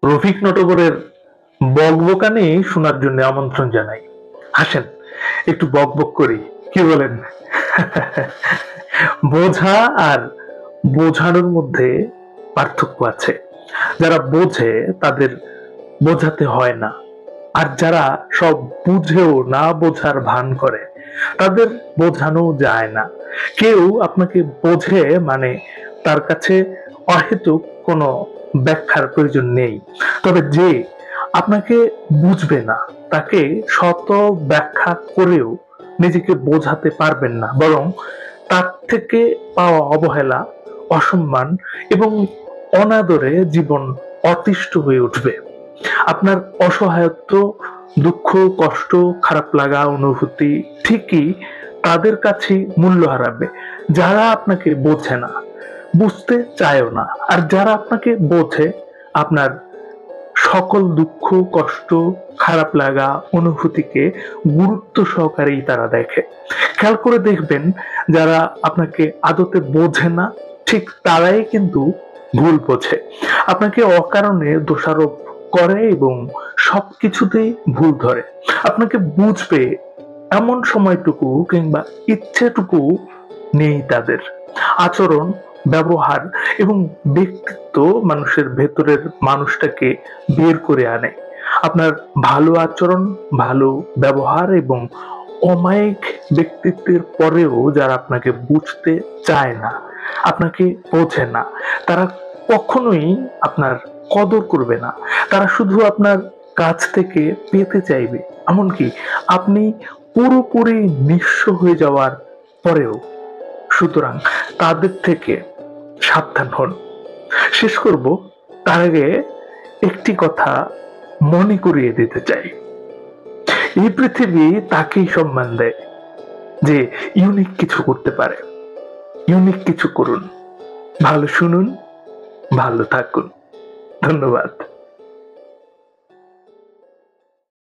রফিক নটবরের বকবকানি শোনার জন্য আমন্ত্রণ জানাই। আসেন একটু বকবক করি, কি বলেন? বোঝা আর বোঝানোর মধ্যে পার্থক্য আছে। যারা বোঝে তাদের বোঝাতে হয় না, আর যারা সব বুঝেও না বোঝার ভান করে তাদের বোঝানো যায় না। কেউ আপনাকে বোঝে মানে তার কাছে অহেতুক কোনো ব্যাখ্যার প্রয়োজন নেই। তবে যে আপনাকে বুঝবে না তাকে শত ব্যাখ্যা করেও নিজেকে বোঝাতে পারবেন না, বরং তার থেকে পাওয়া অবহেলা, অসম্মান এবং অনাদরে জীবন অতিষ্ঠ হয়ে উঠবে। আপনার অসহায়ত্ব, দুঃখ, কষ্ট, খারাপ লাগা, অনুভূতি ঠিকই তাদের কাছেই মূল্য হারাবে যারা আপনাকে বোঝে না, বুঝতে চায়ও না। আর যারা আপনাকে বোঝে, আপনার সকল দুঃখ, কষ্ট, খারাপ লাগা, অনুভূতিকে গুরুত্ব সহকারেই তারা দেখে। খেয়াল করে দেখবেন, যারা আপনাকে আদতে বোঝে না ঠিক তারাই কিন্তু ভুল বোঝে, আপনাকে অকারণে দোষারোপ করে এবং সবকিছুতেই ভুল ধরে। আপনাকে বুঝবে এমন সময়টুকু কিংবা ইচ্ছেটুকু নেই তাদের। আচরণ, ব্যবহার এবং ব্যক্তিত্ব মানুষের ভেতরের মানুষটাকে বের করে আনে। আপনার ভালো আচরণ, ভালো ব্যবহার এবং অমায়িক ব্যক্তিত্বের পরেও যারা আপনাকে বুঝতে চায় না, আপনাকে বোঝে না, তারা কখনোই আপনার কদর করবে না। তারা শুধু আপনার কাছ থেকে পেতে চাইবে, এমনকি আপনি পুরোপুরি নিঃস্ব হয়ে যাওয়ার পরেও। সুতরাং তাদের থেকে সাবধান হন। শেষ করব তার আগে একটি কথা মনে করিয়ে দিতে চাই। এই পৃথিবী তাকেই সম্মান দেয় যে ইউনিক কিছু করতে পারে। ইউনিক কিছু করুন, ভালো শুনুন, ভালো থাকুন। ধন্যবাদ।